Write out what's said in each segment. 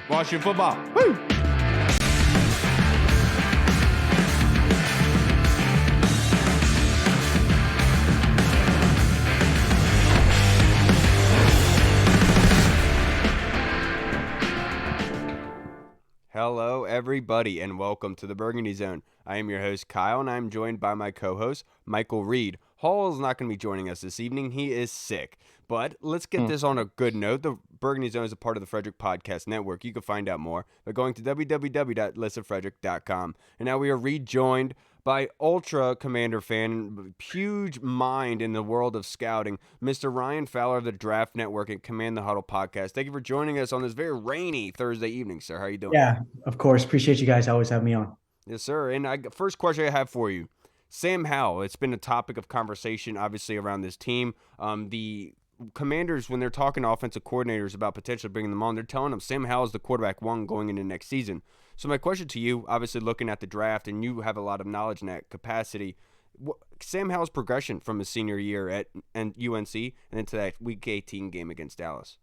Washington football. Woo! Hello, everybody, and welcome to the Burgundy Zone. I am your host, Kyle, and I'm joined by my co-host, Michael Reed. Hall is not going to be joining us this evening. He is sick. But let's get this on a good note. The Burgundy Zone is a part of the Frederick Podcast Network. You can find out more by going to www.listofrederick.com. And now we are rejoined by Ultra Commander fan, huge mind in the world of scouting, Mr. Ryan Fowler of the Draft Network and Command the Huddle podcast. Thank you for joining us on this very rainy Thursday evening, sir. How are you doing? Yeah, of course. Appreciate you guys always have me on. Yes, sir. And first question I have for you, Sam Howell. It's been a topic of conversation, obviously, around this team. The Commanders, when they're talking to offensive coordinators about potentially bringing them on, they're telling them Sam Howell is the quarterback one going into next season. So my question to you, obviously looking at the draft, and you have a lot of knowledge in that capacity, Sam Howell's progression from his senior year at UNC and into that Week 18 game against Dallas.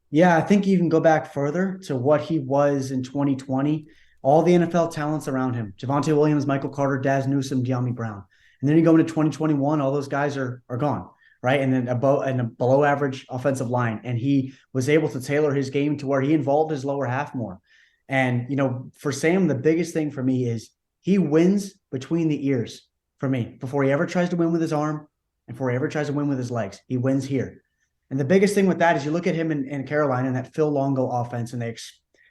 Yeah, I think you can go back further to what he was in 2020. All the NFL talents around him, Javonte Williams, Michael Carter, Daz Newsome, De'Ami Brown. And then you go into 2021, all those guys are gone, right? And then a below average offensive line. And he was able to tailor his game to where he involved his lower half more. And, you know, for Sam, the biggest thing for me is he wins between the ears for me before he ever tries to win with his arm and before he ever tries to win with his legs. He wins here. And the biggest thing with that is you look at him in Carolina in that Phil Longo offense, and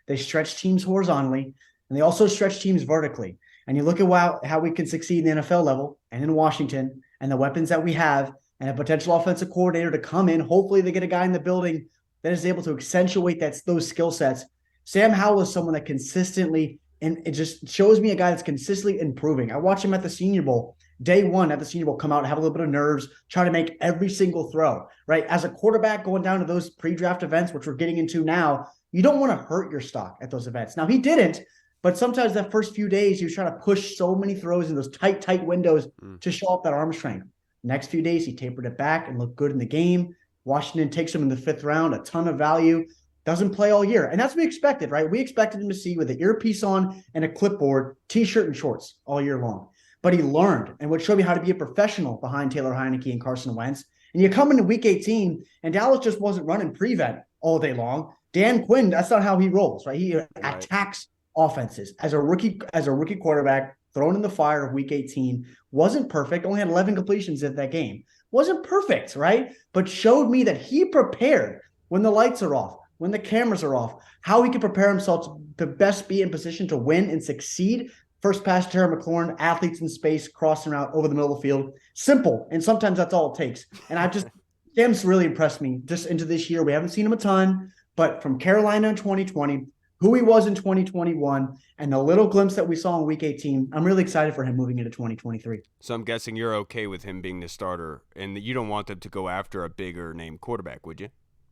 they stretch teams horizontally, and they also stretch teams vertically. And you look at how we can succeed in the NFL level and in Washington and the weapons that we have and a potential offensive coordinator to come in. Hopefully they get a guy in the building that is able to accentuate those skill sets. Sam Howell is someone that consistently, and it just shows me a guy that's consistently improving. I watch him at the Senior Bowl. Day one at the Senior Bowl, come out and have a little bit of nerves, try to make every single throw, right? As a quarterback going down to those pre-draft events, which we're getting into now, you don't want to hurt your stock at those events. Now, he didn't, but sometimes that first few days, he was trying to push so many throws in those tight windows to show up that arm strength. Next few days, he tapered it back and looked good in the game. Washington takes him in the 5th round, a ton of value. Doesn't play all year. And that's what we expected, right? We expected him to see with an earpiece on and a clipboard, T-shirt and shorts all year long. But he learned, and what showed me how to be a professional behind Taylor Heineke and Carson Wentz. And you come into Week 18, and Dallas just wasn't running prevent all day long. Dan Quinn, that's not how he rolls, right? He attacks offenses. As a rookie quarterback, thrown in the fire of Week 18, wasn't perfect, only had 11 completions in that game. Wasn't perfect, right? But showed me that he prepared when the lights are off, when the cameras are off, how he could prepare himself to best be in position to win and succeed. First pass, Terry McLaurin, athletes in space, crossing out over the middle of the field. Simple, and sometimes that's all it takes. And Sam's really impressed me just into this year. We haven't seen him a ton, but from Carolina in 2020, who he was in 2021, and the little glimpse that we saw in Week 18, I'm really excited for him moving into 2023. So I'm guessing you're okay with him being the starter, and that you don't want them to go after a bigger name quarterback, would you?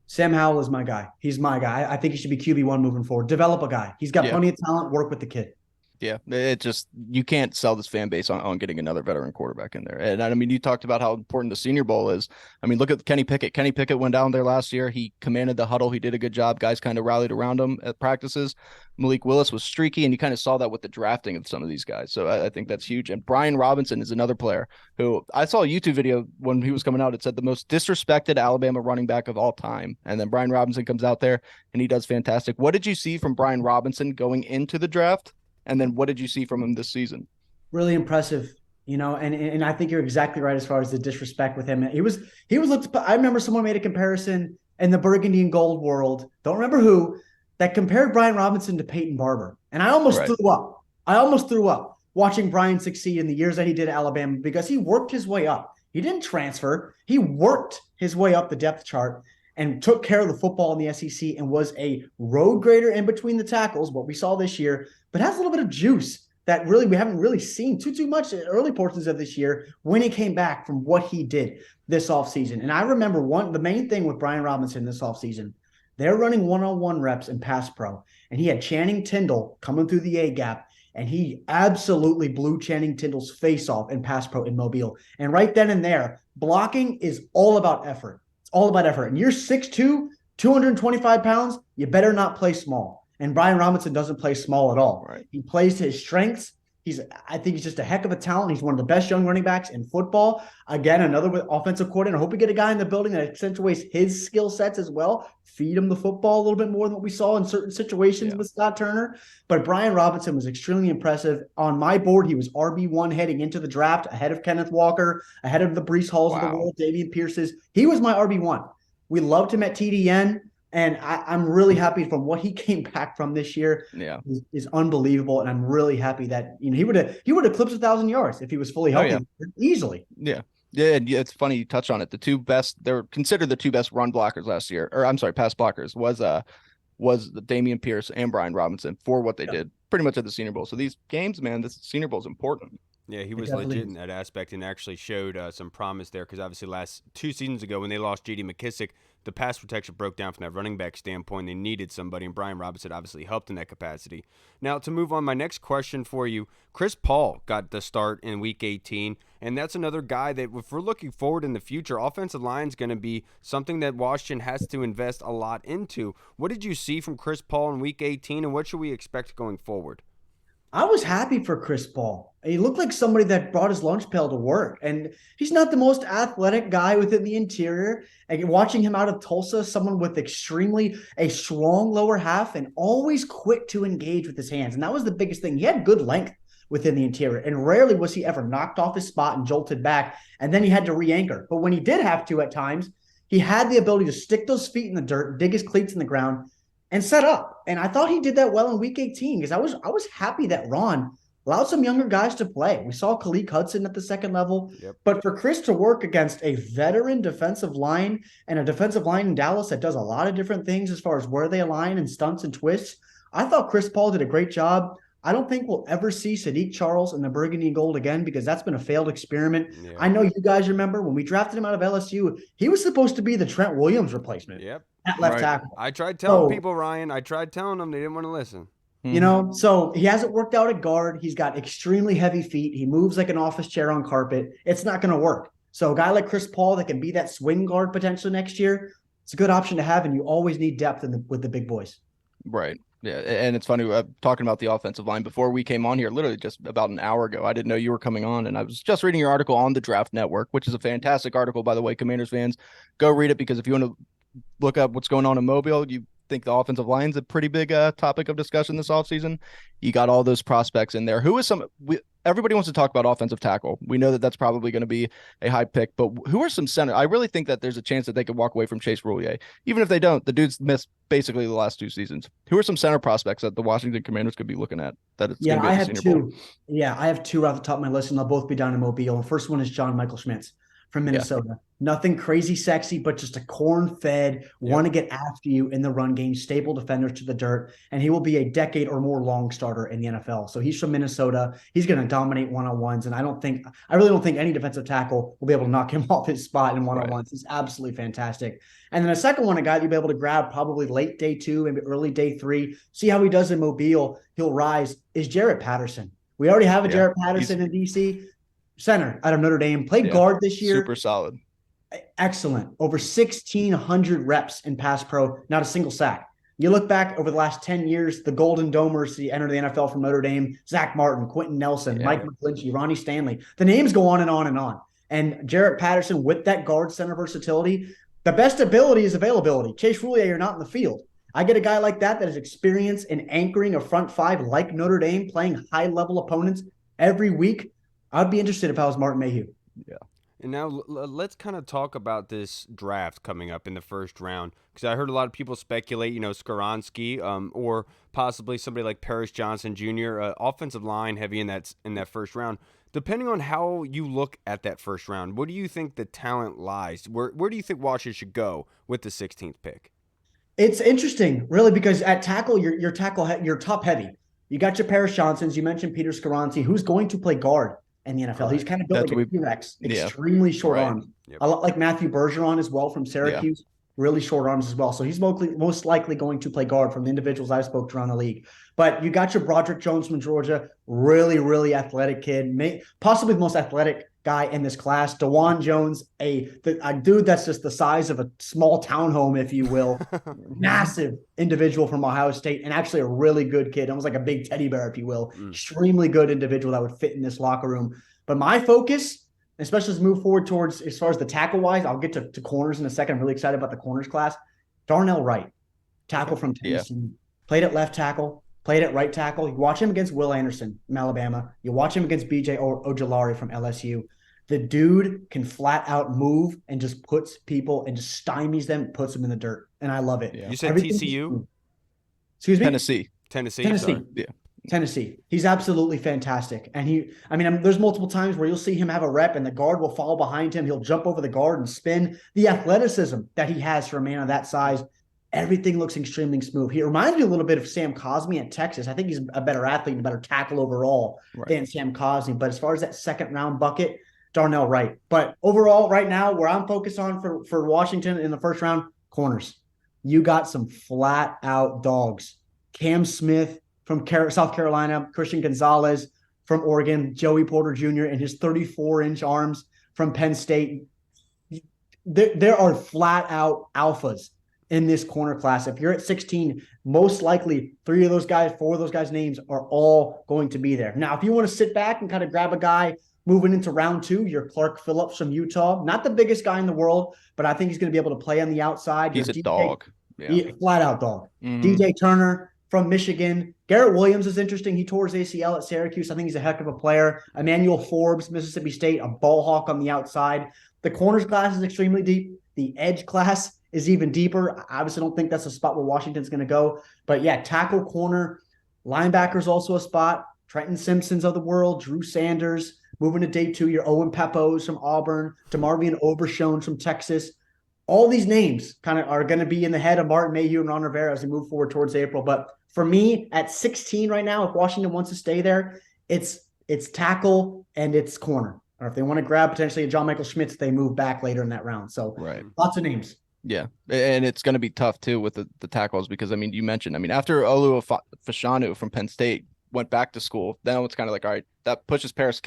Sam Howell is my guy. He's my guy. I think he should be QB1 moving forward. Develop a guy. He's got plenty of talent. Work with the kid. Yeah, it just, you can't sell this fan base on getting another veteran quarterback in there. And I mean, you talked about how important the Senior Bowl is. I mean, look at Kenny Pickett. Kenny Pickett went down there last year. He commanded the huddle. He did a good job. Guys kind of rallied around him at practices. Malik Willis was streaky, and you kind of saw that with the drafting of some of these guys. So I think that's huge. And Brian Robinson is another player who I saw a YouTube video when he was coming out. It said the most disrespected Alabama running back of all time. And then Brian Robinson comes out there, and he does fantastic. What did you see from Brian Robinson going into the draft? And then what did you see from him this season? Really impressive, you know, and I think you're exactly right as far as the disrespect with him. He was looked. I remember someone made a comparison in the Burgundy and Gold world. Don't remember who, that compared Brian Robinson to Peyton Barber. And I almost threw up. I almost threw up watching Brian succeed in the years that he did at Alabama, because he worked his way up. He didn't transfer. He worked his way up the depth chart and took care of the football in the SEC and was a road grader in between the tackles, what we saw this year, but has a little bit of juice that really we haven't really seen too much in early portions of this year when he came back from what he did this offseason. And I remember the main thing with Brian Robinson this offseason, they're running one-on-one reps in pass pro, and he had Channing Tindall coming through the A-gap, and he absolutely blew Channing Tindall's face off in pass pro in Mobile. And right then and there, blocking is all about effort. It's all about effort. And you're 6'2", 225 pounds, you better not play small. And Brian Robinson doesn't play small at all. Right. He plays to his strengths. I think he's just a heck of a talent. He's one of the best young running backs in football. Again, another offensive coordinator. I hope we get a guy in the building that accentuates his skill sets as well. Feed him the football a little bit more than what we saw in certain situations with Scott Turner. But Brian Robinson was extremely impressive. On my board, he was RB1 heading into the draft, ahead of Kenneth Walker, ahead of the Breece Halls of the world, Dameon Pierce's. He was my RB1. We loved him at TDN. And I'm really happy from what he came back from this year. Yeah, is unbelievable, and I'm really happy that he would have eclipsed 1,000 yards if he was fully healthy easily. Yeah. It's funny you touch on it. The two best, they're considered the two best run blockers last year, or I'm sorry, pass blockers was the Dameon Pierce and Brian Robinson for what they did pretty much at the Senior Bowl. So these games, man, this Senior Bowl is important. Yeah, he was legit in that aspect and actually showed some promise there because obviously last 2 seasons ago when they lost J.D. McKissick, the pass protection broke down from that running back standpoint. They needed somebody, and Brian Robinson obviously helped in that capacity. Now, to move on, my next question for you, Chris Paul got the start in Week 18, and that's another guy that if we're looking forward in the future, offensive line is going to be something that Washington has to invest a lot into. What did you see from Chris Paul in Week 18, and what should we expect going forward? I was happy for Chris Paul. He looked like somebody that brought his lunch pail to work. And he's not the most athletic guy within the interior. And watching him out of Tulsa, someone with a strong lower half and always quick to engage with his hands. And that was the biggest thing. He had good length within the interior. And rarely was he ever knocked off his spot and jolted back. And then he had to re-anchor. But when he did have to at times, he had the ability to stick those feet in the dirt, dig his cleats in the ground, and set up. And I thought he did that well in Week 18 because I was happy that Ron allowed some younger guys to play. We saw Khalid Hudson at the second level. But for Chris to work against a veteran defensive line and a defensive line in Dallas that does a lot of different things as far as where they align and stunts and twists, I thought Chris Paul did a great job. I don't think we'll ever see Sadiq Charles in the Burgundy and Gold again because that's been a failed experiment. Yeah. I know you guys remember when we drafted him out of LSU, he was supposed to be the Trent Williams replacement. At left tackle. I tried telling people, Ryan. I tried telling them. They didn't want to listen. You know, so he hasn't worked out at guard. He's got extremely heavy feet. He moves like an office chair on carpet. It's not going to work. So a guy like Chris Paul that can be that swing guard potentially next year, it's a good option to have, and you always need depth with the big boys. Right. Yeah, and it's funny, talking about the offensive line before we came on here, literally just about an hour ago. I didn't know you were coming on, and I was just reading your article on the Draft Network, which is a fantastic article, by the way. Commanders fans, go read it because if you want to look up what's going on in Mobile, you think the offensive line is a pretty big topic of discussion this offseason. You got all those prospects in there. Everybody wants to talk about offensive tackle. We know that that's probably going to be a high pick, but who are some center? I really think that there's a chance that they could walk away from Chase Roulier. Even if they don't, the dude's missed basically the last 2 seasons. Who are some center prospects that the Washington Commanders could be looking at? I have two. Yeah, I have two off the top of my list, and they'll both be down in Mobile. The first one is John Michael Schmitz from Minnesota. Yeah. Nothing crazy sexy, but just a corn-fed, want to get after you in the run game, stable defender to the dirt, and he will be a decade or more long starter in the NFL. So he's from Minnesota. He's going to dominate one-on-ones, and I really don't think any defensive tackle will be able to knock him off his spot in one-on-ones. Right. He's absolutely fantastic. And then a second one, a guy you'll be able to grab probably late day 2, maybe early day 3, see how he does in Mobile, he'll rise, is Jarrett Patterson. We already have a Jarrett Patterson in DC. Center out of Notre Dame, played guard this year. Super solid. Excellent. Over 1,600 reps in pass pro, not a single sack. You look back over the last 10 years, the Golden Domers entered the NFL from Notre Dame, Zach Martin, Quentin Nelson, Mike McGlinchey, Ronnie Stanley. The names go on and on and on. And Jarrett Patterson with that guard center versatility, the best ability is availability. Chase Roulier, you're not in the field. I get a guy like that has experience in anchoring a front five like Notre Dame, playing high-level opponents every week. I'd be interested if I was Martin Mayhew. Yeah. And now let's kind of talk about this draft coming up in the first round, because I heard a lot of people speculate, Skoronski, or possibly somebody like Paris Johnson Jr., offensive line heavy in that first round. Depending on how you look at that first round, where do you think the talent lies? Where do you think Washington should go with the 16th pick? It's interesting, really, because at tackle, you're top heavy. You got your Paris Johnsons. You mentioned Peter Skoronski, who's going to play guard in the NFL. He's kind of built like a T-Rex, extremely short arms. Yep. A lot like Matthew Bergeron as well from Syracuse, really short arms as well. So he's most likely going to play guard from the individuals I've spoke to around the league. But you got your Broderick Jones from Georgia, really, really athletic kid, possibly the most athletic guy in this class. DeJuan Jones, a dude that's just the size of a small townhome, if you will. Massive individual from Ohio State, and actually a really good kid, almost like a big teddy bear, if you will. Extremely good individual that would fit in this locker room. But my focus, especially as we move forward towards, as far as the tackle wise, I'll get to corners in a second. I'm really excited about the corners class. Darnell Wright, tackle from Tennessee, played at left tackle, played at right tackle. You watch him against Will Anderson from Alabama. You watch him against BJ Ojulari from LSU. The dude can flat out move and just puts people and just stymies them, puts them in the dirt. And I love it. Yeah. You said TCU? Excuse me? Tennessee. Sorry. Yeah. Tennessee. He's absolutely fantastic. And there's multiple times where you'll see him have a rep and the guard will fall behind him. He'll jump over the guard and spin. The athleticism that he has for a man of that size, everything looks extremely smooth. He reminds me a little bit of Sam Cosmi at Texas. I think he's a better athlete and a better tackle overall than Sam Cosmi. But as far as that second round bucket, Darnell Wright. But overall, right now, where I'm focused on for Washington in the first round, corners. You got some flat out dogs. Cam Smith from South Carolina, Christian Gonzalez from Oregon, Joey Porter Jr. and his 34-inch arms from Penn State. There are flat out alphas in this corner class. If you're at 16, most likely 4 of those guys' names are all going to be there. Now, if you want to sit back and kind of grab a guy moving into round 2, you're Clark Phillips from Utah. Not the biggest guy in the world, but I think he's going to be able to play on the outside. He's a dog. Yeah. Flat out dog. DJ Turner from Michigan. Garrett Williams is interesting. He tore his ACL at Syracuse. I think he's a heck of a player. Emmanuel Forbes, Mississippi State, a ball hawk on the outside. The corners class is extremely deep. The edge class is even deeper. I obviously don't think that's a spot where Washington's going to go. But yeah, tackle, corner, linebackers also a spot. Trenton Simpsons of the world, Drew Sanders. Moving to day 2, your Owen Pepos from Auburn, DeMarvion Overshone from Texas. All these names kind of are going to be in the head of Martin Mayhew and Ron Rivera as we move forward towards April. But for me, at 16 right now, if Washington wants to stay there, it's tackle and it's corner. Or if they want to grab potentially a John Michael Schmitz, they move back later in that round. So lots of names. Yeah, and it's going to be tough, too, with the tackles because, you mentioned, after Olu Fashanu from Penn State went back to school, then it's kind of like, all right, that pushes Paris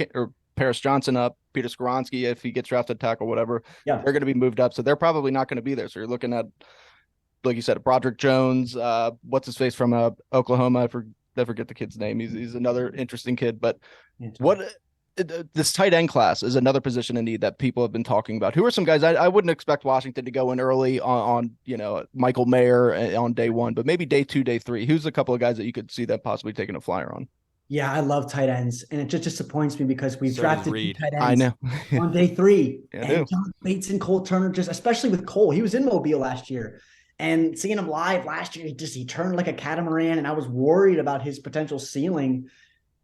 Johnson up, Peter Skoronski, if he gets drafted tackle, whatever, they're going to be moved up. So they're probably not going to be there. So you're looking at, like you said, Broderick Jones, what's his face from Oklahoma? I forget the kid's name. He's another interesting kid. But this tight end class is another position in need that people have been talking about. Who are some guys I wouldn't expect Washington to go in early on Michael Mayer on day 1, but maybe day 2, day 3. Who's a couple of guys that you could see that possibly taking a flyer on? Yeah, I love tight ends, and it just disappoints me because we've drafted tight ends. I know. On day 3. Yeah, and John Bates and Cole Turner, just especially with Cole, he was in Mobile last year, and seeing him live last year, he turned like a catamaran, and I was worried about his potential ceiling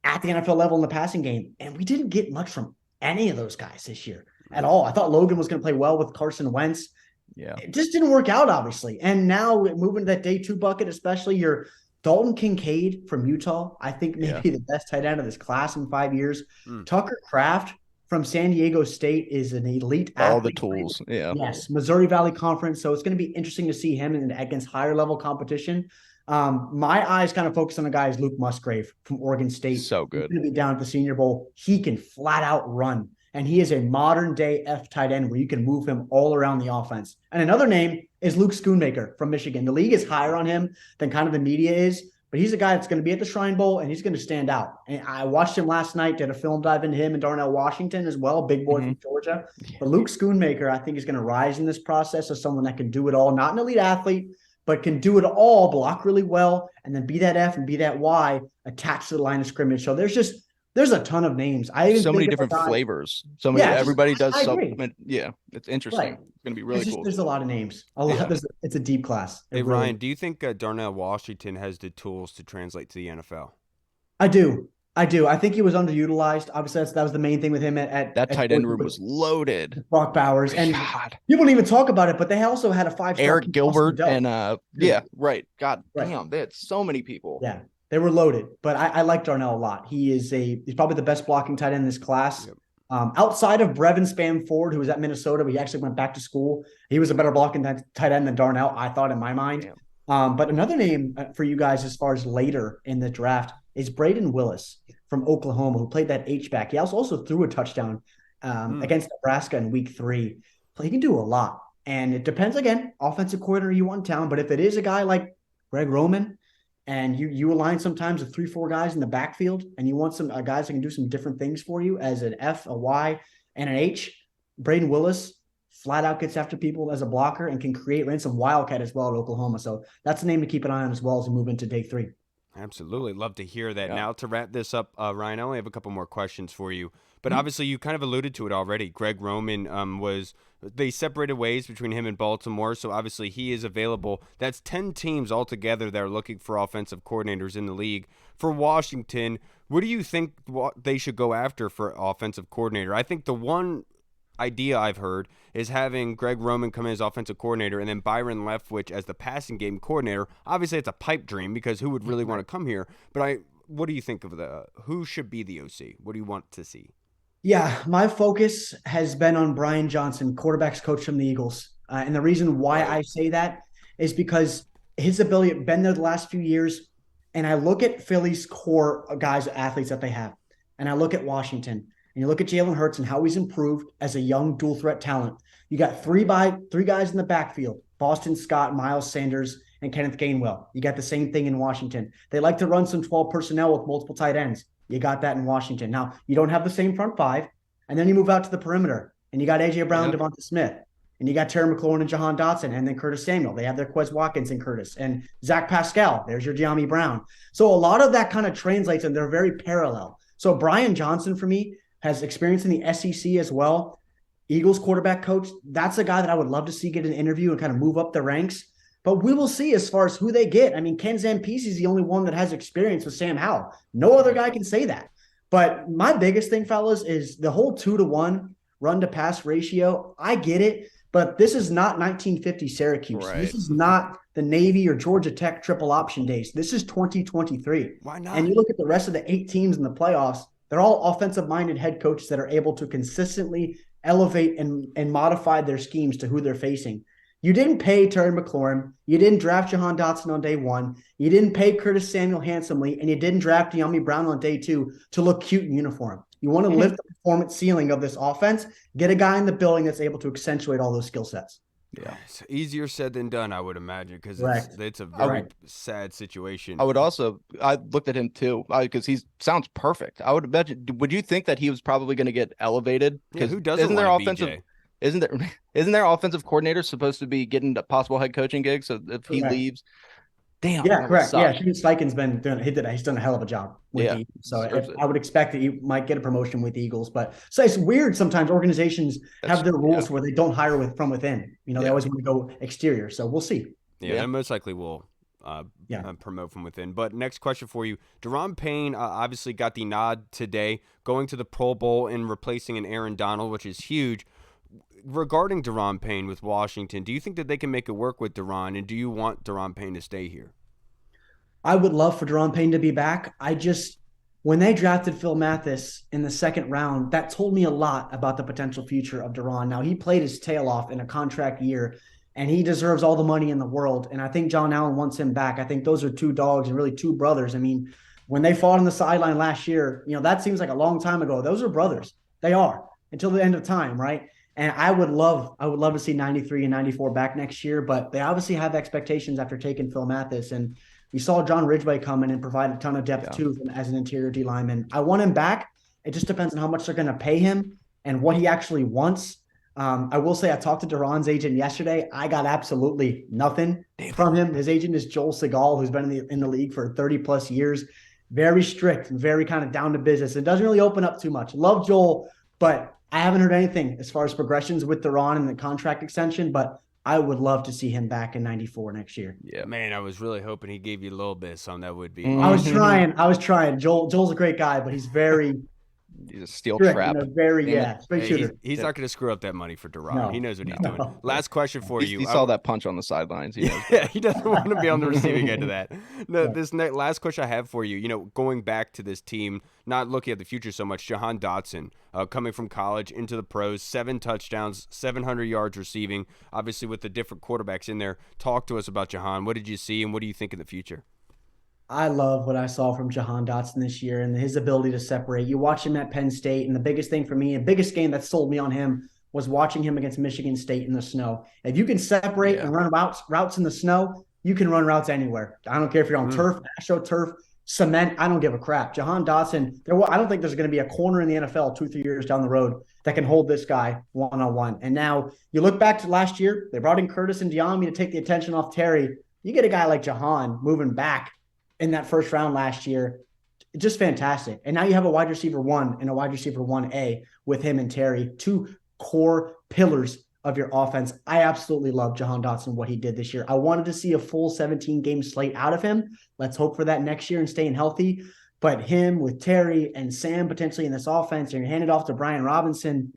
at the NFL level in the passing game, and we didn't get much from any of those guys this year at all. I thought Logan was going to play well with Carson Wentz. Yeah, it just didn't work out, obviously, and now moving to that day 2 bucket, especially your Dalton Kincaid from Utah, I think maybe the best tight end of this class in 5 years. Tucker Kraft from San Diego State is an elite athlete. All the tools, Yes, Missouri Valley Conference. So it's going to be interesting to see him against higher level competition. My eyes kind of focus on the guy is Luke Musgrave from Oregon State. So good. He's going to be down at the Senior Bowl. He can flat out run. And he is a modern day F tight end where you can move him all around the offense. And another name is Luke Schoonmaker from Michigan. The league is higher on him than kind of the media is, but he's a guy that's going to be at the Shrine Bowl and he's going to stand out. And I watched him last night, did a film dive into him and Darnell Washington as well, big boy from Georgia. But Luke Schoonmaker, I think, is going to rise in this process as someone that can do it all, not an elite athlete, but can do it all, block really well, and then be that F and be that Y attached to the line of scrimmage. So there's a ton of names. So many different flavors. Everybody does something. Yeah, it's interesting. Right. It's going to be really cool. There's a lot of names. It's a deep class. Hey, Ryan, do you think Darnell Washington has the tools to translate to the NFL? I do. I think he was underutilized. Obviously, that was the main thing with him at that tight end room was loaded. Brock Bowers. And people don't even talk about it, but they also had a 5-star Eric Gilbert and right. God damn, they had so many people. Yeah. They were loaded, but I like Darnell a lot. He's probably the best blocking tight end in this class. Yep. Outside of Brevin Spam-Ford, who was at Minnesota, but he actually went back to school. He was a better blocking tight end than Darnell, I thought, in my mind. But another name for you guys as far as later in the draft is Braden Willis from Oklahoma, who played that H-back. He also threw a touchdown against Nebraska in week 3. He can do a lot. And it depends, again, offensive coordinator you want in town. But if it is a guy like Greg Roman, and you align sometimes with 3-4 guys in the backfield, and you want some guys that can do some different things for you as an F, a Y, and an H, Braden Willis flat out gets after people as a blocker and can ran some wildcat as well at Oklahoma. So that's a name to keep an eye on as well as we move into day 3. Absolutely. Love to hear that. Yeah. Now, to wrap this up, Ryan, I only have a couple more questions for you. But obviously, you kind of alluded to it already. Greg Roman they separated ways between him and Baltimore, so obviously he is available. That's 10 teams altogether that are looking for offensive coordinators in the league. For Washington, what do you think they should go after for offensive coordinator? I think the one idea I've heard is having Greg Roman come in as offensive coordinator and then Byron Leftwich as the passing game coordinator. Obviously, it's a pipe dream because who would really want to come here? But what do you think of who should be the OC? What do you want to see? Yeah, my focus has been on Brian Johnson, quarterbacks coach from the Eagles. And the reason why I say that is because his ability, been there the last few years, and I look at Philly's core guys, athletes that they have, and I look at Washington, and you look at Jalen Hurts and how he's improved as a young dual threat talent. You got three guys in the backfield: Boston Scott, Miles Sanders, and Kenneth Gainwell. You got the same thing in Washington. They like to run some 12 personnel with multiple tight ends. You got that in Washington. Now, you don't have the same front 5, and then you move out to the perimeter, and you got A.J. Brown, Devonta Smith, and you got Terry McLaurin and Jahan Dotson, and then Curtis Samuel. They have their Quez Watkins and Curtis, and Zach Pascal. There's your Giammi Brown. So a lot of that kind of translates, and they're very parallel. So Brian Johnson, for me, has experience in the SEC as well. Eagles quarterback coach. That's a guy that I would love to see get an interview and kind of move up the ranks. But we will see as far as who they get. I mean, Ken Zampese is the only one that has experience with Sam Howell. No other guy can say that. But my biggest thing, fellas, is the whole 2-to-1 run-to-pass ratio. I get it, but this is not 1950 Syracuse. Right. This is not the Navy or Georgia Tech triple option days. This is 2023. Why not? And you look at the rest of the 8 teams in the playoffs, they're all offensive-minded head coaches that are able to consistently elevate and modify their schemes to who they're facing. You didn't pay Terry McLaurin. You didn't draft Jahan Dotson on day 1. You didn't pay Curtis Samuel handsomely, and you didn't draft Giammi Brown on day 2 to look cute in uniform. You want to lift the performance ceiling of this offense, get a guy in the building that's able to accentuate all those skill sets. Yeah, it's easier said than done, I would imagine, because it's a very sad situation. I looked at him too, because he sounds perfect. I would imagine. Would you think that he was probably going to get elevated? Yeah, who doesn't want to BJ? Isn't their offensive coordinator supposed to be getting possible head coaching gigs? So if he leaves, damn. Yeah, correct. Yeah, Shane Steichen's been doing. He's done a hell of a job with the Eagles. So I would expect that he might get a promotion with the Eagles. But so it's weird sometimes organizations have their rules where they don't hire from within. You know, they always want to go exterior. So we'll see. Yeah, and most likely will promote from within. But next question for you. Daron Payne obviously got the nod today, going to the Pro Bowl and replacing an Aaron Donald, which is huge. Regarding Daron Payne with Washington, do you think that they can make it work with Daron, and do you want Daron Payne to stay here? I would love for Daron Payne to be back. When they drafted Phil Mathis in the 2nd round, that told me a lot about the potential future of Daron. Now, he played his tail off in a contract year, and he deserves all the money in the world. And I think John Allen wants him back. I think those are 2 dogs and really 2 brothers. I mean, when they fought on the sideline last year, that seems like a long time ago. Those are brothers. They are until the end of time, right? And I would love to see 93 and 94 back next year, but they obviously have expectations after taking Phil Mathis. And we saw John Ridgway come in and provide a ton of depth too as an interior D lineman. I want him back. It just depends on how much they're going to pay him and what he actually wants. I will say I talked to Daron's agent yesterday. I got absolutely nothing from him. His agent is Joel Segal, who's been in the league for 30 plus years. Very strict and very kind of down to business. It doesn't really open up too much. Love Joel, but I haven't heard anything as far as progressions with Daron and the contract extension, but I would love to see him back in 94 next year. Yeah, man, I was really hoping he gave you a little bit of something that would be. I was trying. Joel's a great guy, but he's very He's a steel trap. He's not going to screw up that money for Daron. No, he knows what he's doing. Last question for you. He saw that punch on the sidelines. He doesn't want to be on the receiving end of that. No, this last question I have for you, going back to this team, not looking at the future so much, Jahan Dotson, coming from college into the pros, 7 touchdowns, 700 yards receiving, obviously with the different quarterbacks in there. Talk to us about Jahan. What did you see, and what do you think in the future? I love what I saw from Jahan Dotson this year and his ability to separate. You watch him at Penn State, and the biggest thing for me, the biggest game that sold me on him was watching him against Michigan State in the snow. If you can separate and run routes in the snow, you can run routes anywhere. I don't care if you're on turf, astroturf, cement. I don't give a crap. Jahan Dotson, I don't think there's going to be a corner in the NFL 2-3 years down the road that can hold this guy one-on-one. And now you look back to last year, they brought in Curtis and Diami to take the attention off Terry. You get a guy like Jahan moving back in that first round last year. Just fantastic. And now you have a wide receiver 1 and a wide receiver 1A with him and Terry, two core pillars of your offense. I absolutely love Jahan Dotson, what he did this year. I wanted to see a full 17-game slate out of him. Let's hope for that next year and staying healthy. But him with Terry and Sam potentially in this offense, and you're handed off to Brian Robinson,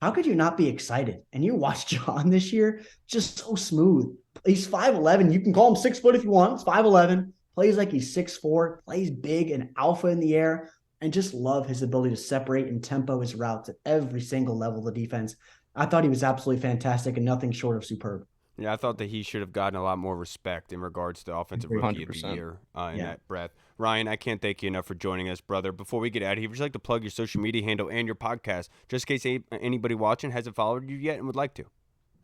how could you not be excited? And you watch Jahan this year, just so smooth. He's 5'11". You can call him 6 foot if you want. It's 5'11". Plays like he's 6'4", plays big and alpha in the air, and just love his ability to separate and tempo his routes at every single level of the defense. I thought he was absolutely fantastic and nothing short of superb. Yeah, I thought that he should have gotten a lot more respect in regards to Offensive Rookie 100%. of the Year in that breath. Ryan, I can't thank you enough for joining us, brother. Before we get out of here, would you like to plug your social media handle and your podcast, just in case anybody watching hasn't followed you yet and would like to?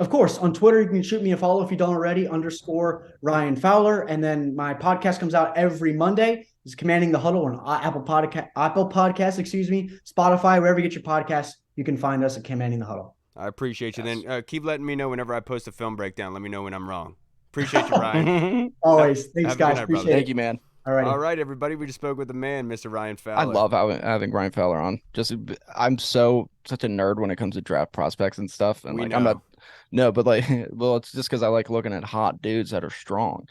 Of course, on Twitter, you can shoot me a follow if you don't already, _ Ryan Fowler. And then my podcast comes out every Monday. It's Commanding the Huddle on Apple Podcasts, Spotify, wherever you get your podcasts, you can find us at Commanding the Huddle. I appreciate you. Then keep letting me know whenever I post a film breakdown. Let me know when I'm wrong. Appreciate you, Ryan. Always. Thanks, guys. Night, appreciate it. Thank you, man. All right, everybody. We just spoke with the man, Mr. Ryan Fowler. I love having Ryan Fowler on. I'm such a nerd when it comes to draft prospects and stuff. And I'm not. No, but well, it's just because I like looking at hot dudes that are strong.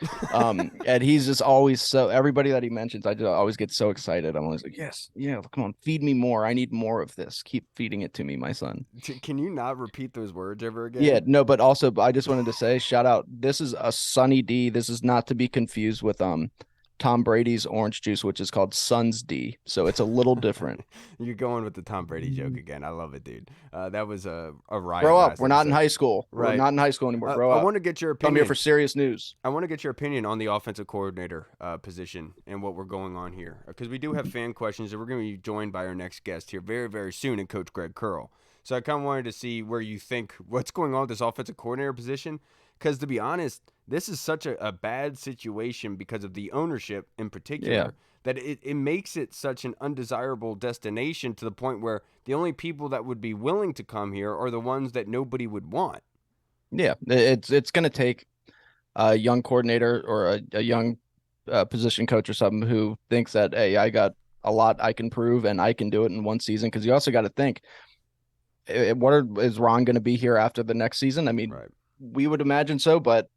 And he's just always everybody that he mentions, I just always get so excited. I'm always like, yes, yeah, come on, feed me more. I need more of this. Keep feeding it to me, my son. Can you not repeat those words ever again? Yeah, no, but also I just wanted to say, shout out. This is a Sunny D. This is not to be confused with Tom Brady's orange juice, which is called Sun's D. So it's a little different. You're going with the Tom Brady joke again. I love it, dude. That was a riot. Grow up. We're not in high school. Right. We're not in high school anymore. Grow up. I want to get your opinion. I'm here for serious news. I want to get your opinion on the offensive coordinator position and what we're going on here. Because we do have fan questions, and we're going to be joined by our next guest here very, very soon, and Coach Greg Curl. So I kind of wanted to see where you think what's going on with this offensive coordinator position. Because to be honest, this is such a bad situation because of the ownership in particular that it makes it such an undesirable destination to the point where the only people that would be willing to come here are the ones that nobody would want. Yeah, it's going to take a young coordinator or a young position coach or something who thinks that, hey, I got a lot I can prove and I can do it in one season. Because you also got to think, is Ron going to be here after the next season? I mean, right. We would imagine so, but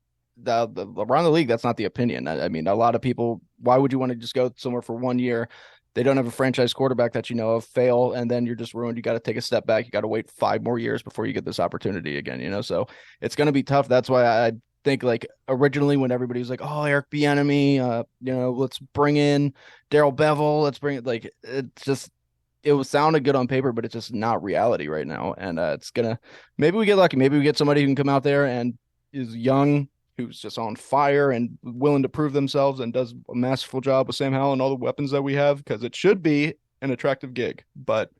around the league, that's not the opinion. I mean, a lot of people, why would you want to just go somewhere for 1 year? They don't have a franchise quarterback that you know of, fail, and then you're just ruined. You got to take a step back. You got to wait 5 more years before you get this opportunity again, So it's going to be tough. That's why I think originally when everybody was like, oh, Eric Bieniemy, let's bring in Darrell Bevell. Let's bring it. It sounded good on paper, but it's just not reality right now. And maybe we get lucky. Maybe we get somebody who can come out there and is young, who's just on fire and willing to prove themselves and does a masterful job with Sam Howell and all the weapons that we have, because it should be an attractive gig. But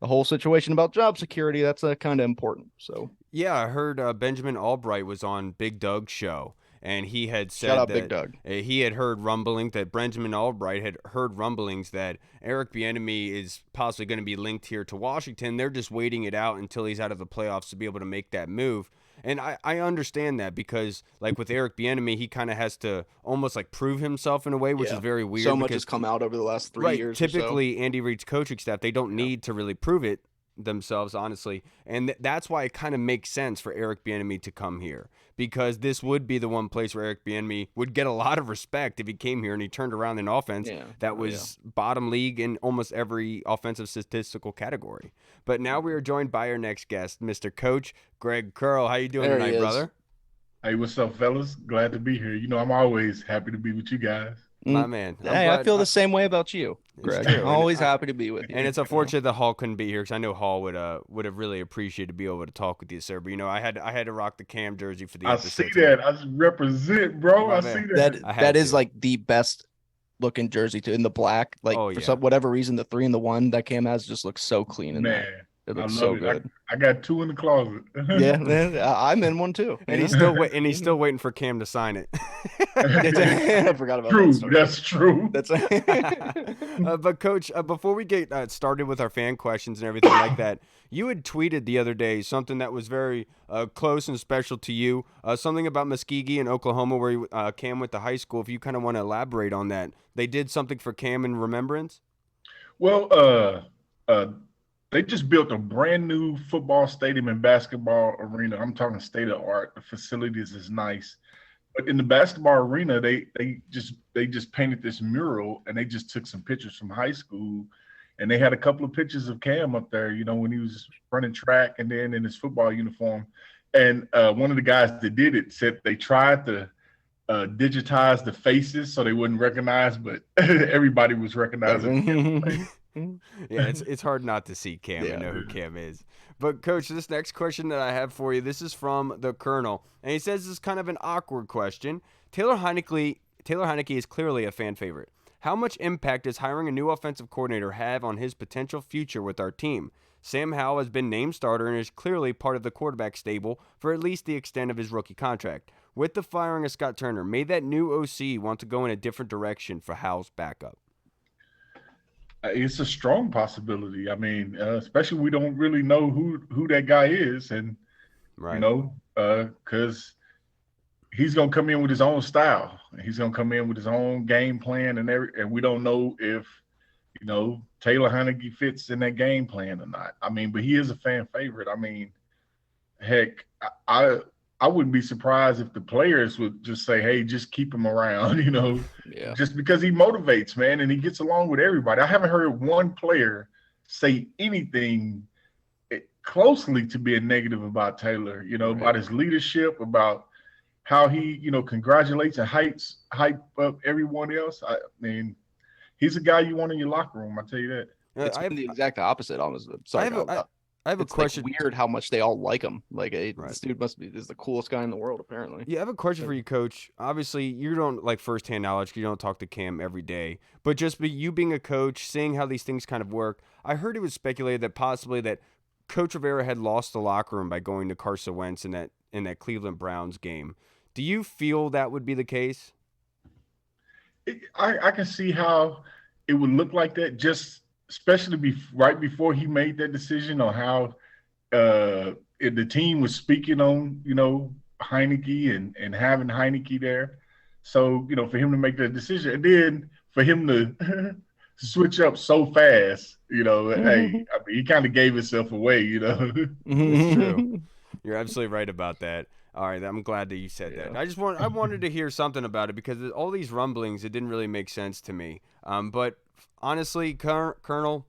the whole situation about job security, that's kind of important. So yeah, I heard Benjamin Albright was on Big Doug's show. And he had said Shout out that Big Doug. He had heard rumblings that Benjamin Albright had heard rumblings that Eric Bieniemy is possibly going to be linked here to Washington. They're just waiting it out until he's out of the playoffs to be able to make that move. And I understand that because, with Eric Bieniemy, he kind of has to almost prove himself in a way, which is very weird. So much has come out over the last 3 years. Typically, Andy Reid's coaching staff, they don't need to really prove it themselves, honestly, and that's why it kind of makes sense for Eric Bieniemy to come here, because this would be the one place where Eric Bieniemy would get a lot of respect if he came here and he turned around an offense that was bottom league in almost every offensive statistical category. But now we are joined by our next guest, Mr. Coach Greg Curl. How you doing tonight, brother? Hey, what's up, fellas? Glad to be here. I'm always happy to be with you guys. My man. Hey, I feel the same way about you, Greg. I'm always happy to be with you. And it's unfortunate that Hall couldn't be here, because I know Hall would have really appreciated to be able to talk with you, sir. But I had to rock the Kam jersey for the episode. I see that. I represent, bro. I see that. That is the best looking jersey too, in the black. Like Oh, for yeah. whatever reason, the 3 and the 1 that Cam has just looks so clean in that. Man, It I looks love so it. good. I got 2 in the closet. Yeah, man, I'm in one too. And you he's know? still waiting for Cam to sign it. I forgot about True. that story. That's true. That's But Coach, before we get started with our fan questions and everything like that, you had tweeted the other day something that was very close and special to you. Something about Muskogee in Oklahoma, where Cam went to high school. If you kind of want to elaborate on that, they did something for Cam in remembrance. Well, they just built a brand new football stadium and basketball arena. I'm talking state of art. The facilities is nice. But in the basketball arena, they just painted this mural, and they just took some pictures from high school, and they had a couple of pictures of Cam up there, when he was running track and then in his football uniform. And one of the guys that did it said they tried to digitize the faces so they wouldn't recognize, but everybody was recognizing Cam. Yeah, it's hard not to see Cam and know who Cam is. But Coach, this next question that I have for you, this is from the Colonel, and he says this is kind of an awkward question. Taylor Heineke is clearly a fan favorite. How much impact does hiring a new offensive coordinator have on his potential future with our team? Sam Howell has been named starter and is clearly part of the quarterback stable for at least the extent of his rookie contract. With the firing of Scott Turner, may that new OC want to go in a different direction for Howell's backup? It's a strong possibility. I mean, especially we don't really know who that guy is, and Right. because he's gonna come in with his own style. He's gonna come in with his own game plan, and we don't know if Taylor Heineke fits in that game plan or not. I mean, but he is a fan favorite. I mean, heck, I wouldn't be surprised if the players would just say, hey, just keep him around, Yeah. just because he motivates, man, and he gets along with everybody. I haven't heard one player say anything closely to being negative about Taylor, about his leadership, about how he, congratulates and hype up everyone else. I mean, he's a guy you want in your locker room, I tell you that. It's been the exact opposite, almost. Sorry, I have a it's question. Like weird how much they all like him. Like Right. this dude is the coolest guy in the world, apparently. Yeah, I have a question for you, Coach. Obviously, you don't like firsthand knowledge. You don't talk to Cam every day, but just you being a coach, seeing how these things kind of work. I heard it was speculated that possibly that Coach Rivera had lost the locker room by going to Carson Wentz in that Cleveland Browns game. Do you feel that would be the case? I can see how it would look like that, just especially right before he made that decision on how the team was speaking on, Heineke and having Heineke there. So, for him to make that decision, and then for him to switch up so fast, hey, I mean, he kind of gave himself away, That's true. You're absolutely right about that. All right, I'm glad that you said that. I wanted to hear something about it because all these rumblings, it didn't really make sense to me. But honestly, Colonel,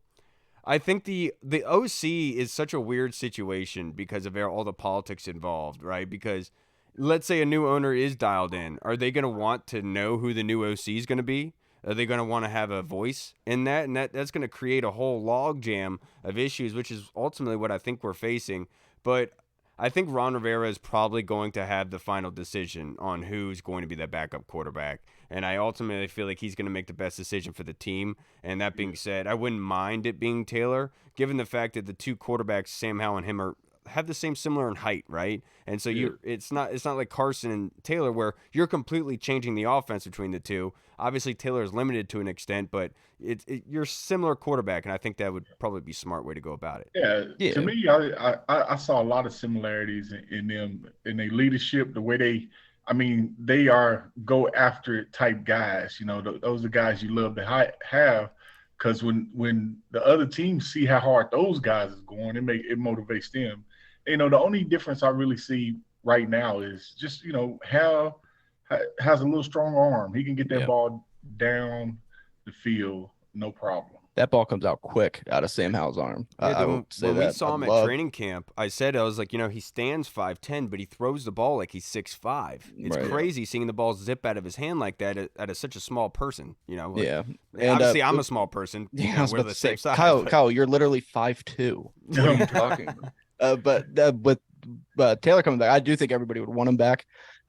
I think the OC is such a weird situation because of all the politics involved, right? Because let's say a new owner is dialed in. Are they going to want to know who the new OC is going to be? Are they going to want to have a voice in that? And that's going to create a whole log jam of issues, which is ultimately what I think we're facing. But I think Ron Rivera is probably going to have the final decision on who's going to be that backup quarterback. And I ultimately feel like he's going to make the best decision for the team. And that being said, I wouldn't mind it being Taylor, given the fact that the two quarterbacks, Sam Howell and him, have the same similar in height, right? And so it's not like Carson and Taylor where you're completely changing the offense between the two. Obviously, Taylor is limited to an extent, but you're similar quarterback, and I think that would probably be a smart way to go about it. Yeah. To me, I saw a lot of similarities in them, in their leadership, the way they are go after it type guys. Those are the guys you love to have, because when the other teams see how hard those guys is going, it motivates them. The only difference I really see right now is just Hal has a little strong arm. He can get that ball down the field, no problem. That ball comes out quick out of Sam Howell's arm. I will say when that. we saw him at training camp, I was like, he stands 5'10", but he throws the ball like he's 6'5". It's crazy seeing the ball zip out of his hand like that at such a small person. And obviously I'm a small person. Yeah, I was we're about the to say, same size. Kyle, you're literally 5'2". What are you talking about? But with Taylor coming back, I do think everybody would want him back.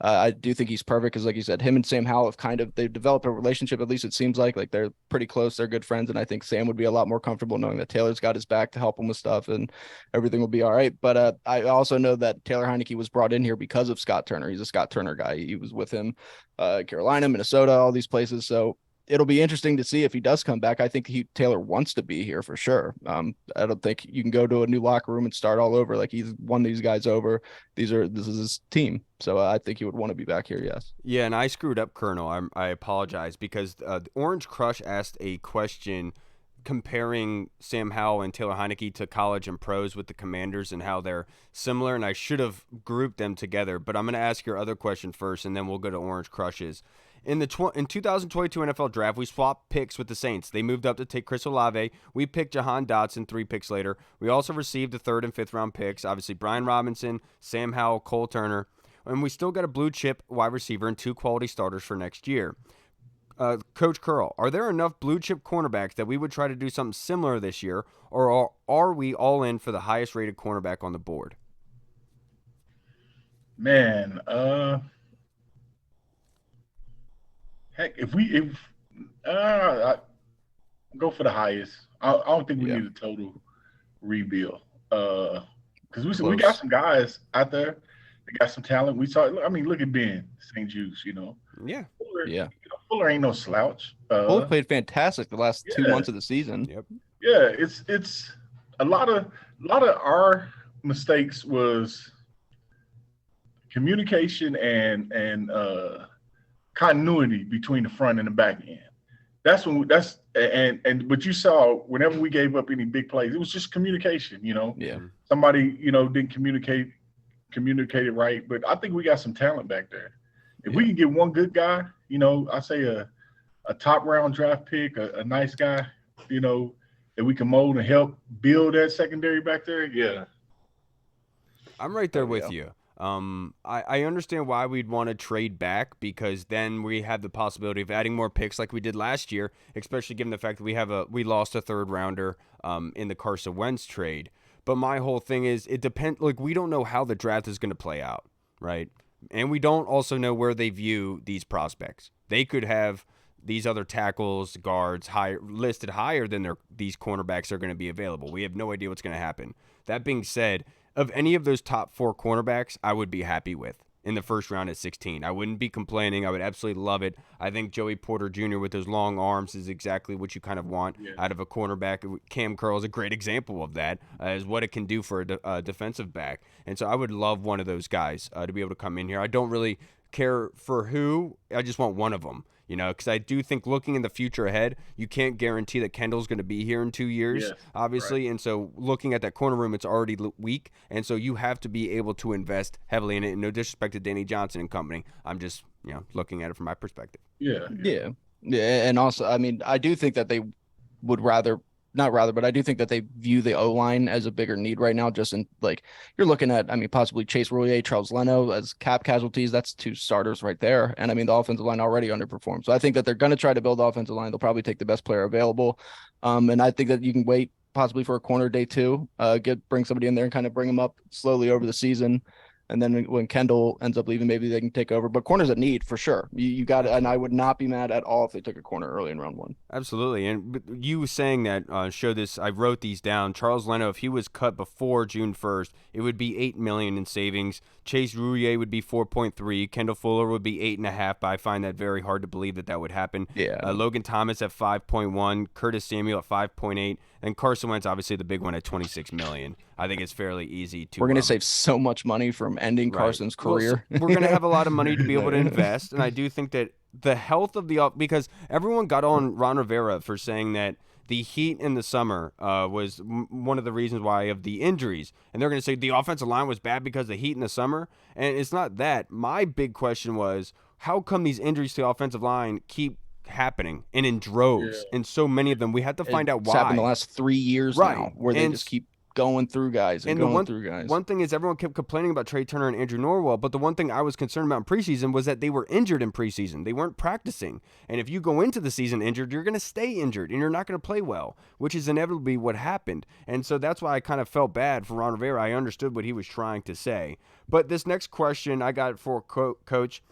I do think he's perfect because, like you said, him and Sam Howell they've developed a relationship. At least it seems like they're pretty close. They're good friends, and I think Sam would be a lot more comfortable knowing that Taylor's got his back to help him with stuff, and everything will be all right. But I also know that Taylor Heineke was brought in here because of Scott Turner. He's a Scott Turner guy. He was with him, Carolina, Minnesota, all these places. So it'll be interesting to see if he does come back. I think Taylor wants to be here for sure. I don't think you can go to a new locker room and start all over. Like, he's won these guys over. This is his team. So I think he would want to be back here. Yes. Yeah. And I screwed up, Colonel. I apologize because the Orange Crush asked a question comparing Sam Howell and Taylor Heineke to college and pros with the Commanders and how they're similar. And I should have grouped them together, but I'm going to ask your other question first, and then we'll go to Orange Crushes. In 2022 NFL Draft, we swapped picks with the Saints. They moved up to take Chris Olave. We picked Jahan Dotson 3 picks later. We also received the 3rd and 5th round picks. Obviously, Brian Robinson, Sam Howell, Cole Turner. And we still got a blue chip wide receiver and 2 quality starters for next year. Coach Curl, are there enough blue chip cornerbacks that we would try to do something similar this year, or are we all in for the highest rated cornerback on the board? Man, heck, if I go for the highest, I don't think we need a total rebuild. Because we got some guys out there. They got some talent. Look at Ben St. Juice. Yeah. Fuller ain't no slouch. Fuller played fantastic the last 2 months of the season. Yep. Yeah, it's a lot of our mistakes was communication and continuity between the front and the back end. But you saw whenever we gave up any big plays, it was just communication. Yeah. Somebody didn't communicate it right. But I think we got some talent back there. If we can get one good guy, I say a top round draft pick, a nice guy, that we can mold and help build that secondary back there. Yeah. I'm right there with you. I understand why we'd want to trade back, because then we have the possibility of adding more picks like we did last year, especially given the fact that we lost a 3rd rounder in the Carson Wentz trade. But my whole thing is, it depends. Like, we don't know how the draft is going to play out, right? And we don't also know where they view these prospects. They could have these other tackles, guards listed higher than these cornerbacks are going to be available. We have no idea what's going to happen. That being said, of any of those top 4 cornerbacks, I would be happy with in the first round at 16. I wouldn't be complaining. I would absolutely love it. I think Joey Porter Jr. with those long arms is exactly what you kind of want out of a cornerback. Kam Curls is a great example of that, is what it can do for a defensive back. And so I would love one of those guys to be able to come in here. I don't really care for who. I just want one of them. Because I do think looking in the future ahead, you can't guarantee that Kendall's going to be here in 2 years, obviously. Right. And so looking at that corner room, it's already weak. And so you have to be able to invest heavily in it. And no disrespect to Danny Johnson and company. I'm just, looking at it from my perspective. Yeah. And also, I do think that they would but I do think that they view the O-line as a bigger need right now. Just in, like, you're looking at, possibly Chase Roullier, Charles Leno as cap casualties. That's 2 starters right there. And the offensive line already underperformed. So I think that they're going to try to build the offensive line. They'll probably take the best player available. And I think that you can wait possibly for a corner day 2, bring somebody in there and kind of bring them up slowly over the season. And then when Kendall ends up leaving, maybe they can take over. But corner's a need for sure. You got it. And I would not be mad at all if they took a corner early in round 1. Absolutely. And you saying that show this. I wrote these down. Charles Leno, if he was cut before June 1st, it would be $8 million in savings. Chase Roullier would be 4.3. Kendall Fuller would be 8.5. But I find that very hard to believe that would happen. Yeah. Logan Thomas at 5.1. Curtis Samuel at 5.8. And Carson Wentz, obviously the big one, at $26 million. I think it's fairly easy to. We're going to save so much money from ending Carson's career. Well, we're going to have a lot of money to be able to invest, and I do think that the health of because everyone got on Ron Rivera for saying that the heat in the summer was one of the reasons why of the injuries, and they're going to say the offensive line was bad because of the heat in the summer, and it's not that. My big question was, how come these injuries to the offensive line keep happening and in droves, and so many of them? We had to find out why. It's happened the last 3 years now, where they just keep going through guys and going through guys. One thing is everyone kept complaining about Trey Turner and Andrew Norwell, but the one thing I was concerned about in preseason was that they were injured in preseason. They weren't practicing. And if you go into the season injured, you're going to stay injured and you're not going to play well, which is inevitably what happened. And so that's why I kind of felt bad for Ron Rivera. I understood what he was trying to say. But this next question I got for Coach,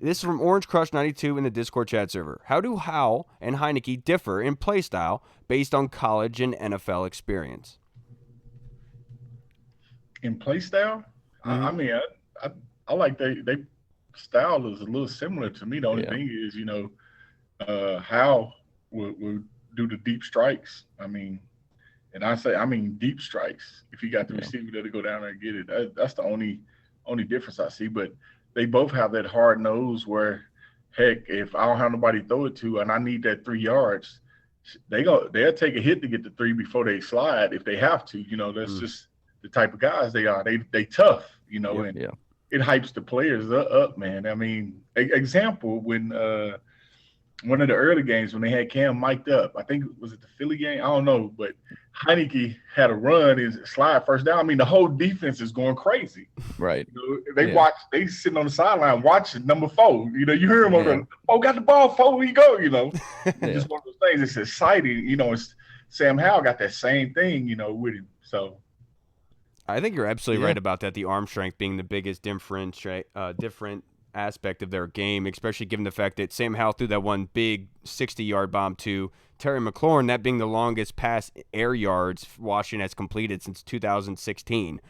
this is from Orange Crush 92 in the Discord chat server. How do Howell and Heineke differ in play style based on college and NFL experience? In play style, Mm-hmm. I mean, I like they style is a little similar to me. The only thing is, Hal will do the deep strikes. I mean deep strikes. If you got the receiver there to go down there and get it, that's the only difference I see. But they both have that hard nose where, heck, if I don't have nobody to throw it to and I need that 3 yards, they'll take a hit to get the 3 before they slide if they have to. That's just the type of guys they are. They tough, and it hypes the players up, man. I mean, example, when one of the early games when they had Cam mic'd up, I think was it the Philly game? I don't know, but Heineke had a run and slide first down. I mean, the whole defense is going crazy. Right. They sitting on the sideline watching number 4. You hear him over, got the ball, 4, we go, Just one of those things. It's exciting. It's Sam Howell got that same thing, with him. So I think you're absolutely right about that. The arm strength being the biggest different aspect of their game, especially given the fact that Sam Howell threw that one big 60-yard bomb to Terry McLaurin, that being the longest pass air yards Washington has completed since 2016,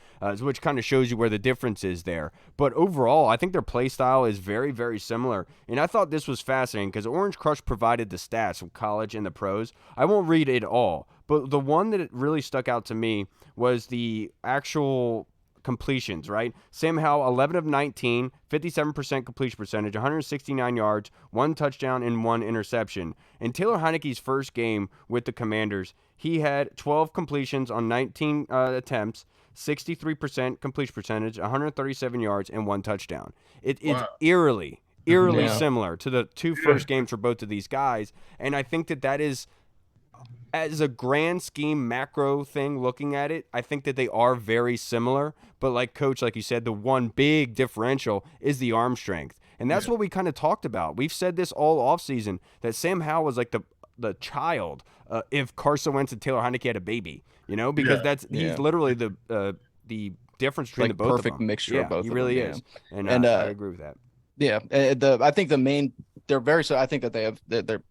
which kind of shows you where the difference is there. But overall, I think their play style is very, very similar. And I thought this was fascinating because Orange Crush provided the stats from college and the pros. I won't read it all, but the one that really stuck out to me was the actual completions, right? Sam Howell, 11 of 19, 57% completion percentage, 169 yards, 1 touchdown, and 1 interception. In Taylor Heineke's first game with the Commanders, he had 12 completions on 19 attempts, 63% completion percentage, 137 yards, and 1 touchdown. It's eerily similar to the 2 first games for both of these guys, and I think that is, as a grand scheme macro thing looking at it, I think that they are very similar. But like Coach, like you said, the one big differential is the arm strength. And that's what we kind of talked about. We've said this all offseason, that Sam Howell was like the child if Carson Wentz and Taylor Heineke had a baby, because he's literally the difference between the both of them. Perfect mixture of both of them. He really is. And I agree with that. Yeah. I think they're very, so I think that they're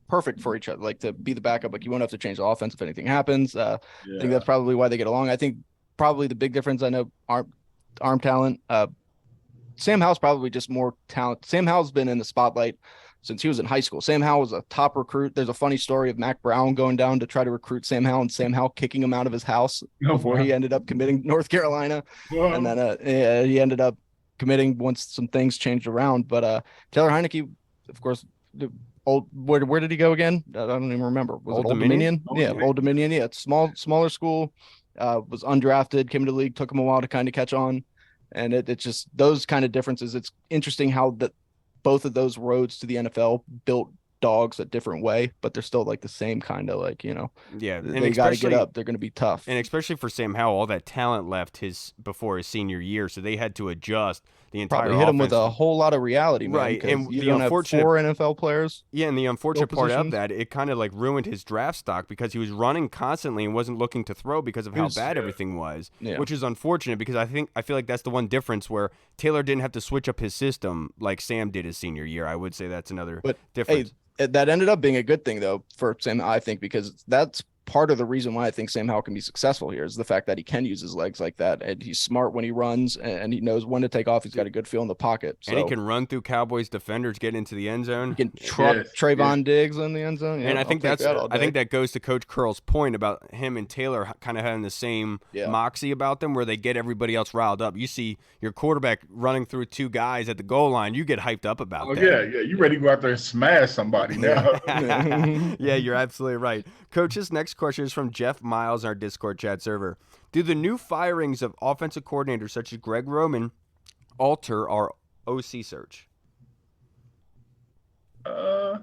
perfect for each other, like to be the backup. Like you won't have to change the offense if anything happens. I think that's probably why they get along. I think probably the big difference, I know arm talent. Sam Howell's probably just more talent. Sam Howell's been in the spotlight since he was in high school. Sam Howell was a top recruit. There's a funny story of Mac Brown going down to try to recruit Sam Howell and Sam Howell kicking him out of his house before he ended up committing to North Carolina. And then he ended up committing once some things changed around. But Taylor Heineke, of course, where did he go again? I don't even remember. Was it Old Dominion? Old Dominion. Yeah, it's smaller school. Was undrafted, came to the league, took him a while to kind of catch on, and it's just those kind of differences. It's interesting how both of those roads to the NFL built dogs a different way, but they're still like the same kind of like, they got to get up. They're going to be tough. And especially for Sam Howell, all that talent left before his senior year, so they had to adjust the entire Probably hit him with a whole lot of reality, man, right? And you don't have 4 NFL players. Yeah, and the unfortunate part of that, it kind of like ruined his draft stock because he was running constantly and wasn't looking to throw because of how bad everything was, which is unfortunate because I feel like that's the one difference where Taylor didn't have to switch up his system like Sam did his senior year. I would say that's another difference. Hey, that ended up being a good thing though for Sam, I think, because that's part of the reason why I think Sam Howell can be successful here is the fact that he can use his legs like that, and he's smart when he runs, and he knows when to take off. He's got a good feel in the pocket, and he can run through Cowboys defenders, get into the end zone. He can truck Trayvon Diggs in the end zone. And I think that goes to Coach Curls' point about him and Taylor kind of having the same moxie about them, where they get everybody else riled up. You see your quarterback running through 2 guys at the goal line, you get hyped up about that. Yeah, you ready to go out there and smash somebody now. Yeah, you're absolutely right. Coach, this next question is from Jeff Miles, our Discord chat server. Do the new firings of offensive coordinators such as Greg Roman alter our OC search? I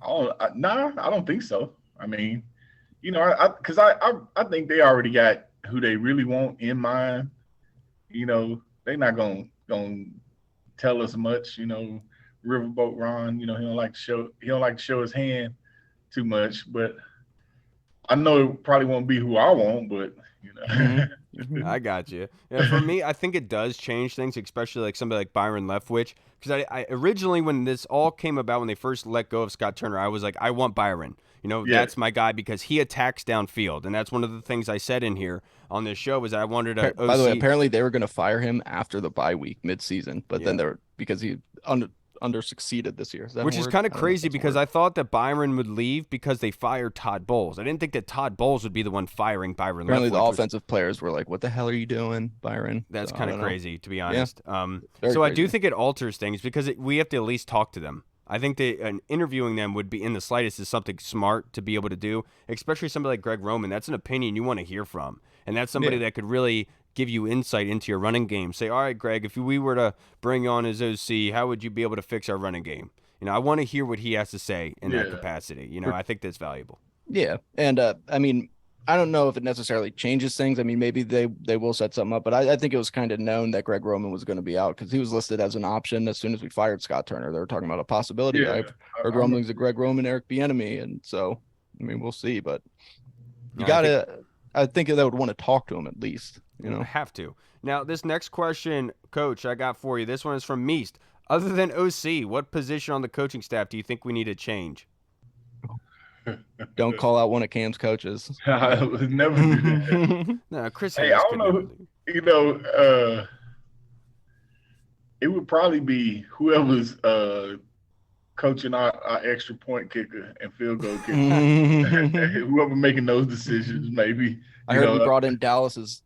don't think so. I mean, Because I think they already got who they really want in mind. They're not gonna tell us much. Riverboat Ron. He don't like to show his hand too much, but I know it probably won't be who I want, but Mm-hmm. I got you. Yeah, for me, I think it does change things, especially like somebody like Byron Leftwich. Because I originally, when this all came about, when they first let go of Scott Turner, I was like, I want Byron. Yeah. That's my guy because he attacks downfield, and that's one of the things I said in here on this show was I wanted a OC. By the way, apparently they were going to fire him after the bye week mid-season, but then because he under succeeded this year. Which is kind of crazy because I thought that Byron would leave because they fired Todd Bowles. I didn't think that Todd Bowles would be the one firing Byron. Apparently Leftwich, the offensive players were like, what the hell are you doing, Byron? That's kind of crazy, to be honest. Yeah. So I do think it alters things because we have to at least talk to them. I think that interviewing them would be in the slightest is something smart to be able to do, especially somebody like Greg Roman. That's an opinion you want to hear from. And that's somebody that could really give you insight into your running game. Say, all right, Greg, if we were to bring you on as OC, how would you be able to fix our running game? I want to hear what he has to say in that capacity. I think that's valuable. Yeah. And I mean, I don't know if it necessarily changes things. I mean, maybe they will set something up, but I think it was kind of known that Greg Roman was going to be out because he was listed as an option as soon as we fired Scott Turner. They were talking about a possibility. Yeah. I've heard rumblings of Greg Roman, Eric Bieniemy, and so I mean, we'll see. But I think they would want to talk to him at least. Have to. Now, this next question, Coach, I got for you. This one is from Meast. Other than OC, what position on the coaching staff do you think we need to change? Don't call out one of Kam's coaches. I would never do that. No, Chris. Hey, I don't know. It would probably be whoever's coaching our extra point kicker and field goal kicker. Whoever making those decisions, maybe. I heard we brought in Dallas's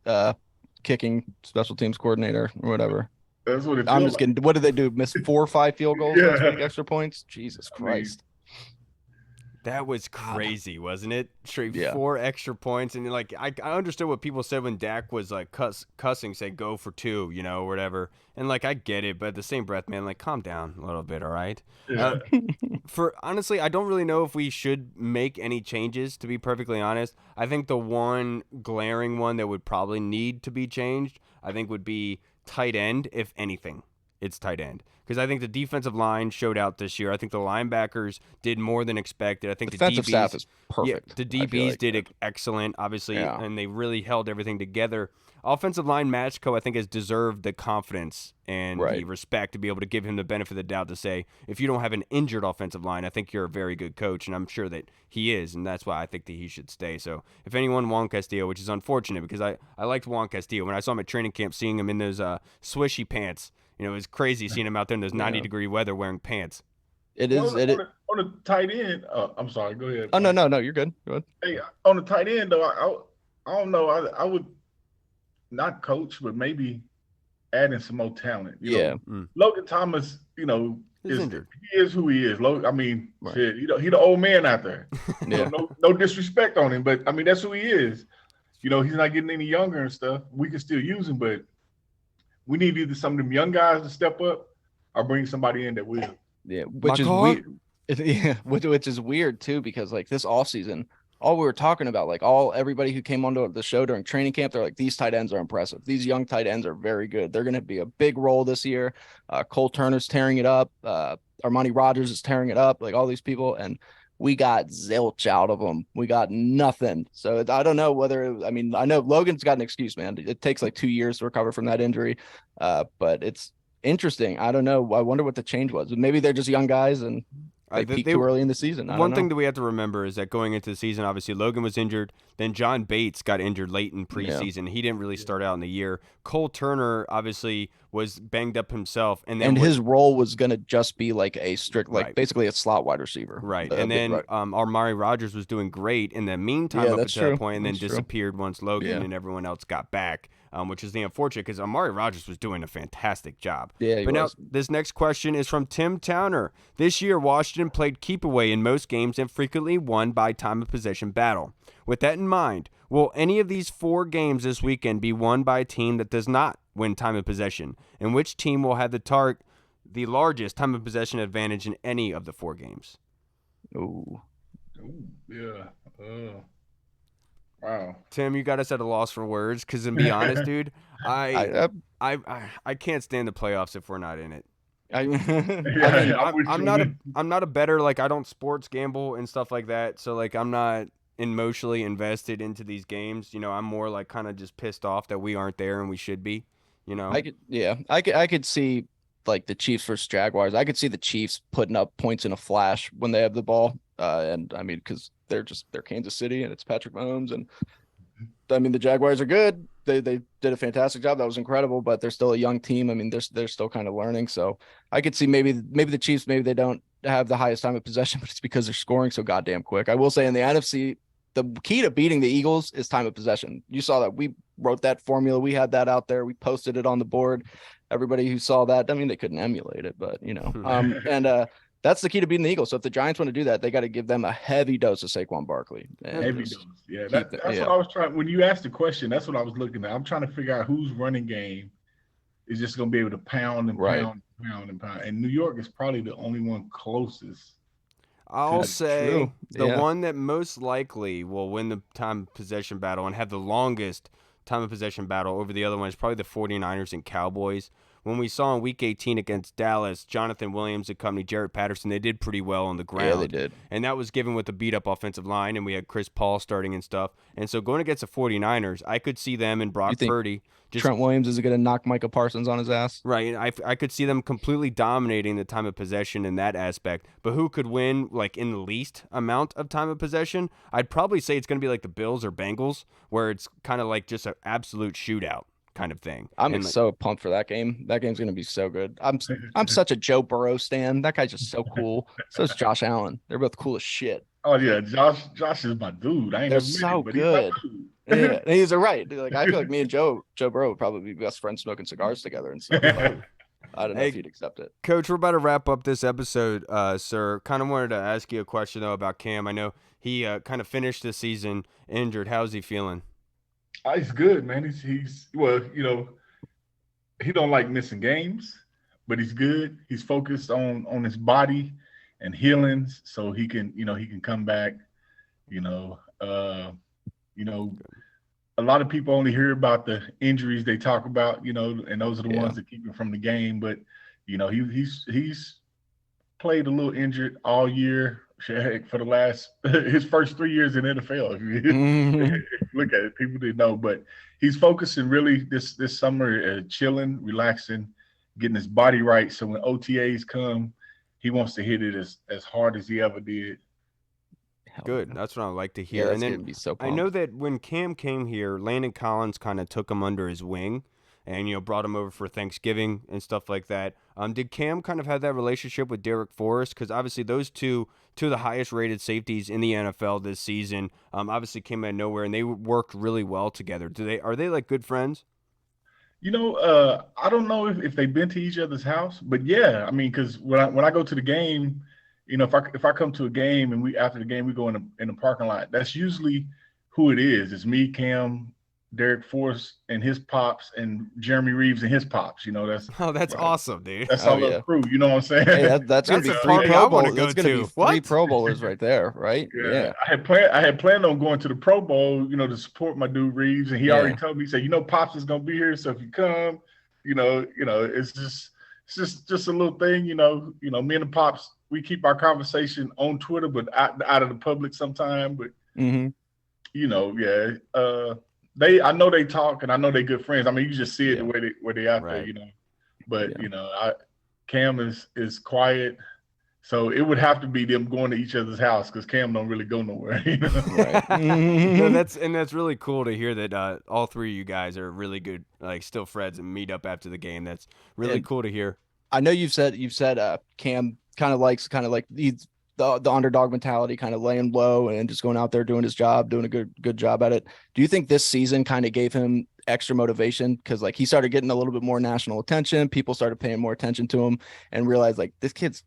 kicking special teams coordinator or whatever. That's what it I'm feels just kidding. What did they do? Miss 4 or 5 field goals? Yeah. Make extra points? Jesus Christ. That was crazy, wasn't it? Straight 4 extra points. And like I understood what people said when Dak was like cussing, say go for 2, or whatever. And like I get it, but at the same breath, man, like calm down a little bit, all right? Yeah. For honestly, I don't really know if we should make any changes, to be perfectly honest. I think the one glaring one that would probably need to be changed, I think would be tight end, if anything. It's tight end. Because I think the defensive line showed out this year. I think the linebackers did more than expected. I think the defensive DBs, staff is perfect. Yeah, the DBs did excellent, obviously, and they really held everything together. Offensive line Matchco, I think, has deserved the confidence and the respect to be able to give him the benefit of the doubt to say, if you don't have an injured offensive line, I think you're a very good coach, and I'm sure that he is, and that's why I think that he should stay. So if anyone, Juan Castillo, which is unfortunate because I liked Juan Castillo. When I saw him at training camp, seeing him in those swishy pants, it was crazy seeing him out there in those 90-degree weather wearing pants. It is. On the tight end. I'm sorry. Go ahead. Oh, no. You're good. Go ahead. Hey, on the tight end, though, I don't know. I would not coach, but maybe adding some more talent. Logan Thomas, He's injured. He is who he is. I mean, shit, he the old man out there. No disrespect on him, but I mean that's who he is. He's not getting any younger and stuff. We can still use him, but we need either some of them young guys to step up or bring somebody in that will. Yeah, which is weird. Yeah, which is weird too, because like this offseason, all we were talking about, like everybody who came onto the show during training camp, they're like, these tight ends are impressive. These young tight ends are very good. They're going to be a big role this year. Cole Turner's tearing it up. Armani Rogers is tearing it up. Like all these people, and we got zilch out of them. We got nothing. So I don't know whether I know Logan's got an excuse, man. It takes like 2 years to recover from that injury. But it's interesting. I don't know. I wonder what the change was. Maybe they're just young guys and they peaked too early in the season. One thing that we have to remember is that going into the season, obviously Logan was injured. Then John Bates got injured late in preseason. He didn't really start out in the year. Cole Turner obviously was banged up himself, and his role was going to just be like a strict, basically a slot wide receiver. Right, and then Armani Rogers was doing great in the meantime up to that point, and then disappeared once Logan and everyone else got back. Which is the unfortunate because Amari Rogers was doing a fantastic job. Yeah, but now this next question is from Tim Towner. This year, Washington played keep away in most games and frequently won by time of possession battle. With that in mind, will any of these 4 games this weekend be won by a team that does not win time of possession? And which team will have the largest time of possession advantage in any of the 4 games? Ooh. Yeah. Wow. Tim, you got us at a loss for words. Because to be honest, dude, I, I can't stand the playoffs if we're not in it. I, I Yeah, mean, I'm with I'm you. not a better, like, I don't sports gamble and stuff like that. So like I'm not emotionally invested into these games. I'm more like kind of just pissed off that we aren't there and we should be. I could see like the Chiefs versus Jaguars. I could see the Chiefs putting up points in a flash when they have the ball. And I mean, because they're Kansas City and it's Patrick Mahomes, and I mean the Jaguars are good. They did a fantastic job. That was incredible, but they're still a young team. I mean, they're still kind of learning. So I could see maybe the Chiefs, maybe they don't have the highest time of possession, but it's because they're scoring so goddamn quick. I will say in the NFC, the key to beating the Eagles is time of possession. You saw that we wrote that formula. We had that out there. We posted it on the board. Everybody who saw that, I mean, they couldn't emulate it, but and that's the key to beating the Eagles. So if the Giants want to do that, they got to give them a heavy dose of Saquon Barkley. Heavy dose. Yeah, that's what I was trying. When you asked the question, that's what I was looking at. I'm trying to figure out whose running game is just going to be able to pound and pound and pound and pound. And New York is probably the only one closest. I'll say the Yeah. one that most likely will win the time of possession battle and have the longest time of possession battle over the other one is probably the 49ers and Cowboys. When we saw in Week 18 against Dallas, Jonathan Williams and company, Jarrett Patterson, they did pretty well on the ground. Yeah, they did. And that was given with a beat-up offensive line, and we had Chris Paul starting and stuff. And so going against the 49ers, I could see them and Brock Purdy. Trent Williams is going to knock Micah Parsons on his ass. Right. I could see them completely dominating the time of possession in that aspect. But who could win, like, in the least amount of time of possession? I'd probably say it's going to be like the Bills or Bengals, where it's kind of like just an absolute shootout kind of thing. I'm so pumped for that game. That game's going to be so good. I'm such a Joe Burrow stan. That guy's just so cool. So is Josh Allen. They're both cool as shit. Oh, yeah. Josh is my dude. They're so good. Yeah, he's right. Like I feel like me and Joe Burrow would probably be best friends smoking cigars together and stuff. I don't know if you'd accept it. Coach, we're about to wrap up this episode, sir. Kind of wanted to ask you a question, though, about Kam. I know he kind of finished the season injured. How's he feeling? He's good, man. He's well, he don't like missing games, but he's good. He's focused on his body and healing so he can come back, a lot of people only hear about the injuries they talk about, and those are the ones that keep him from the game. But he's played a little injured all year for the last his first 3 years in NFL. If you look at it, people didn't know, but he's focusing really this summer, chilling, relaxing, getting his body right. So when OTAs come, he wants to hit it as hard as he ever did. Good. That's what I like to hear. Yeah, and then be so I know that when Kam came here, Landon Collins kind of took him under his wing and, brought him over for Thanksgiving and stuff like that. Did Kam kind of have that relationship with Derek Forrest? Because obviously those two of the highest rated safeties in the NFL this season, obviously came out of nowhere and they worked really well together. Are they like good friends? I don't know if they've been to each other's house, but yeah, I mean, because when I go to the game, if I come to a game and after the game we go in the parking lot, that's usually who it is. It's me, Kam, Derek Forrest and his pops, and Jeremy Reeves and his pops. That's awesome, dude. That's all the crew. You know what I'm saying? Hey, that's gonna be a 3 party I Pro wanna Bowls. go That's gonna to. be What? 3 Pro Bowlers right there, right? Yeah. I had planned on going to the Pro Bowl, to support my dude Reeves, and he already told me, he said, Pops is gonna be here, so if you come, it's just a little thing, me and the Pops, we keep our conversation on Twitter, but out of the public sometime. But I know they talk, and I know they're good friends. I mean, you just see it the way they out there, But Kam is quiet, so it would have to be them going to each other's house because Kam don't really go nowhere. Right. No, that's really cool to hear that all three of you guys are really good, like still friends and meet up after the game. That's really cool to hear. I know you've said Kam kind of likes he's the underdog mentality, kind of laying low and just going out there doing his job, doing a good job at it. Do you think this season kind of gave him extra motivation? Because he started getting a little bit more national attention. People started paying more attention to him and realized this kid's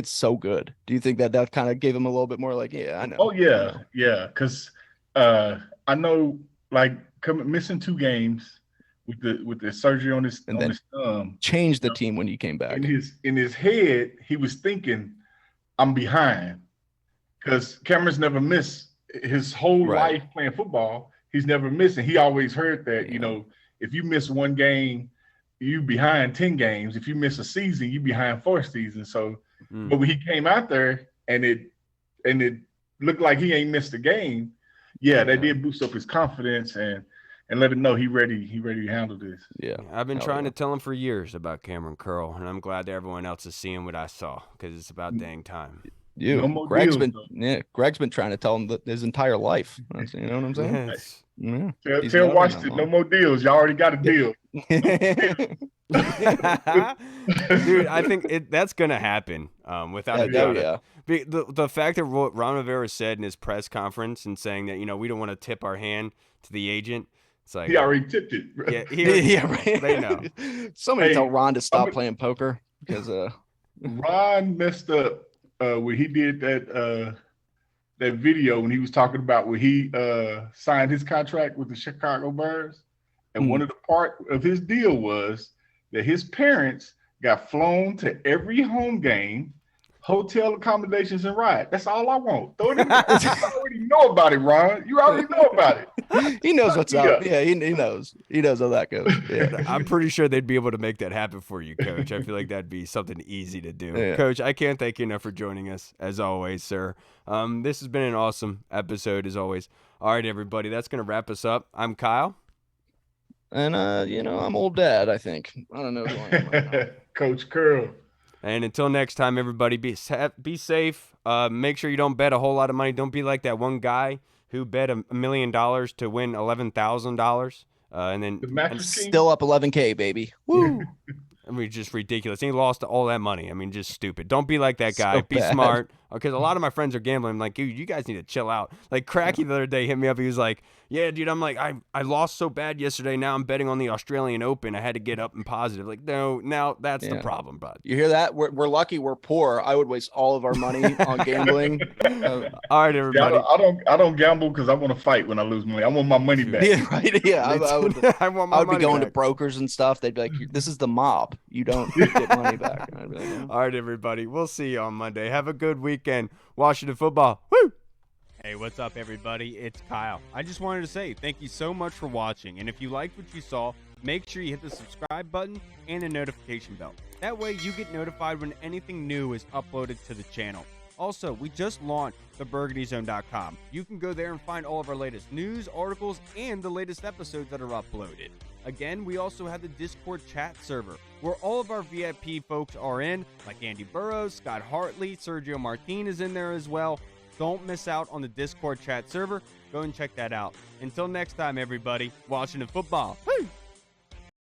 so good. Do you think that kind of gave him a little bit more I know. Oh yeah. Yeah. Cause I know missing 2 games with the surgery on his thumb changed the team when he came back. In his head, he was thinking, I'm behind, because Cameron's never missed his whole Right. life playing football, he's never missing. He always heard that, if you miss one game, you behind 10 games. If you miss a season, you behind 4 seasons. So, but when he came out there and it looked like he ain't missed a game, that did boost up his confidence and let him know he ready to handle this. Yeah. I've been trying to tell him for years about Kam Curl, and I'm glad that everyone else is seeing what I saw because it's about dang time. No more Greg's deals, Greg's been trying to tell him that his entire life. You know what I'm saying? Yes. Yeah. Tell Washington, no more deals. Y'all already got a deal. Dude, I think that's gonna happen without a doubt. Yeah. The fact that what Ron Rivera said in his press conference and saying that we don't want to tip our hand to the agent, it's like he already tipped it. Yeah, right. They know. Somebody tell Ron to stop playing poker because Ron messed up when he did that video when he was talking about when he signed his contract with the Chicago Bears. And one of the part of his deal was that his parents got flown to every home game, hotel accommodations, and ride. That's all I want. Throw it in there. You already know about it, Ron. You already know about it. He knows what's up. Yeah, he knows. He knows how that goes. Yeah. I'm pretty sure they'd be able to make that happen for you, Coach. I feel like that'd be something easy to do. Yeah. Coach, I can't thank you enough for joining us, as always, sir. This has been an awesome episode, as always. All right, everybody, that's going to wrap us up. I'm Kyle. And, I'm old dad, I think. I don't know who I am right now. Coach Curl. And until next time, everybody, be safe. Make sure you don't bet a whole lot of money. Don't be like that one guy who bet $1 million to win $11,000. And then The still up 11K, baby. Woo! I mean, just ridiculous. He lost all that money. I mean, just stupid. Don't be like that guy. So Be bad. smart. Because a lot of my friends are gambling. I'm like, dude, you guys need to chill out. Like, Cracky the other day hit me up. He was like, yeah, dude, I'm like, I lost so bad yesterday. Now I'm betting on the Australian Open. I had to get up and positive. Like, no, now that's the problem, bud. You hear that? We're lucky we're poor. I would waste all of our money on gambling. All right, everybody. I don't gamble because I want to fight when I lose money. I want my money back. Yeah, right. Yeah, I would. I want my I would be money going back. to brokers and stuff. They'd be like, "This is the mob. You don't get money back." And I'd be like, "Oh." All right, everybody. We'll see you on Monday. Have a good weekend. Washington football. Woo! Hey, what's up, everybody? It's Kyle. I just wanted to say thank you so much for watching. And if you liked what you saw, make sure you hit the subscribe button and the notification bell. That way you get notified when anything new is uploaded to the channel. Also, we just launched theburgundyzone.com. You can go there and find all of our latest news, articles, and the latest episodes that are uploaded. Again, we also have the Discord chat server, where all of our VIP folks are in, like Andy Burrows, Scott Hartley, Sergio Martin is in there as well. Don't miss out on the Discord chat server. Go and check that out. Until next time, everybody, Washington football. Woo!